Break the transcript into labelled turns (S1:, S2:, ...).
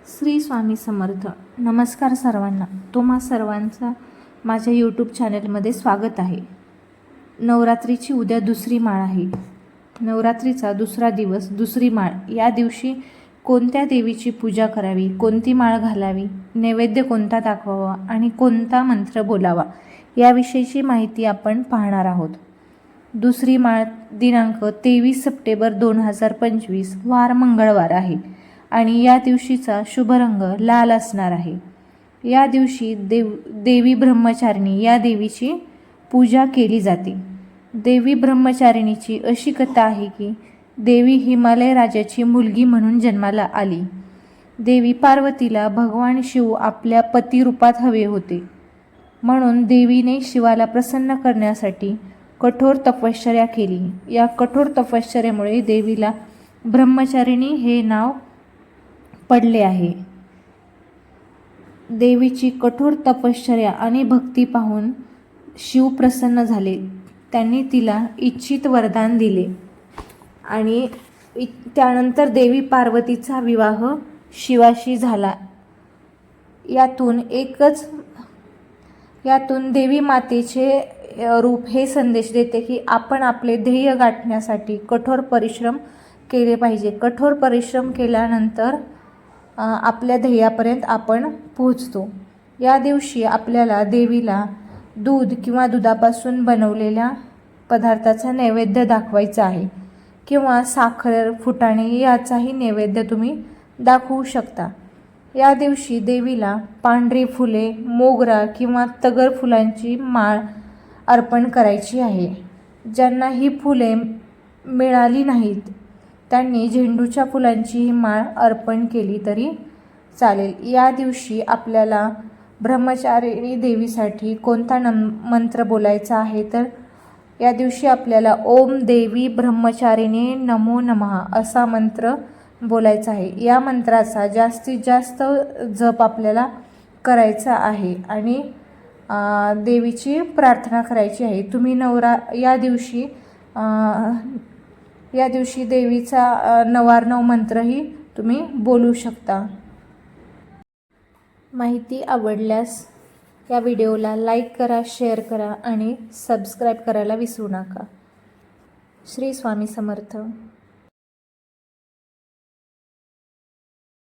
S1: श्री स्वामी समर्थ. नमस्कार सर्वांना. तुम्हा सर्वांचा माझ्या यूट्यूब चॅनलमध्ये स्वागत आहे. नवरात्रीची उद्या दुसरी माळ आहे. नवरात्रीचा दुसरा दिवस, दुसरी माळ. या दिवशी कोणत्या देवीची पूजा करावी, कोणती माळ घालावी, नैवेद्य कोणता दाखवावा आणि कोणता मंत्र बोलावा याविषयीची माहिती आपण पाहणार आहोत. दुसरी माळ दिनांक 23 सप्टेंबर 2025 वार मंगळवार आहे आणि या दिवशीचा शुभ रंग लाल असणार आहे. या दिवशी देवी ब्रह्मचारिणी या देवीची पूजा केली जाते. देवी ब्रह्मचारिणीची अशी कथा आहे की देवी हिमालय राजाची मुलगी म्हणून जन्माला आली. देवी पार्वतीला भगवान शिव आपल्या पती रूपात हवे होते, म्हणून देवीने शिवाला प्रसन्न करण्यासाठी कठोर तपश्चर्या केली. या कठोर तपश्चर्यामुळे देवीला ब्रह्मचारिणी हे नाव पडले आहे. देवीची कठोर तपश्चर्या आणि भक्ती पाहून शिव प्रसन्न झाले. त्यांनी तिला इच्छित वरदान दिले आणि त्यानंतर देवी पार्वतीचा विवाह शिवाशी झाला. यातून देवी मातेचे रूप हे संदेश देते की आपण आपले ध्येय गाठण्यासाठी कठोर परिश्रम केले पाहिजे. कठोर परिश्रम केल्यानंतर आपल्या ध्येयापर्यंत आपण पोहोचतो. या दिवशी आपल्याला देवीला दूध किंवा दुधापासून बनवलेल्या पदार्थाचा नैवेद्य दाखवायचा आहे किंवा साखर, फुटाणे याचाही नैवेद्य तुम्ही दाखवू शकता. या दिवशी देवीला पांढरी फुले, मोगरा किंवा तगर फुलांची माळ अर्पण करायची आहे. ज्यांना ही फुले मिळाली नाहीत त्यांनी झेंडूच्या फुलांची माळ अर्पण केली तरी चालेल. या दिवशी आपल्याला ब्रह्मचारिणी देवीसाठी कोणता मंत्र बोलायचा आहे तर या दिवशी आपल्याला ओम देवी ब्रह्मचारिणी नमो नमः असा मंत्र बोलायचा आहे. या मंत्राचा जास्तीत जास्त जप आपल्याला करायचा आहे आणि देवीची प्रार्थना करायची आहे. तुम्ही या दिवशी देवीचा नवार्णव मंत्रही तुम्ही बोलू शकता. माहिती आवडल्यास या व्हिडिओला लाईक करा, शेअर करा आणि सबस्क्राईब करायला विसरू नका. श्री स्वामी समर्थ.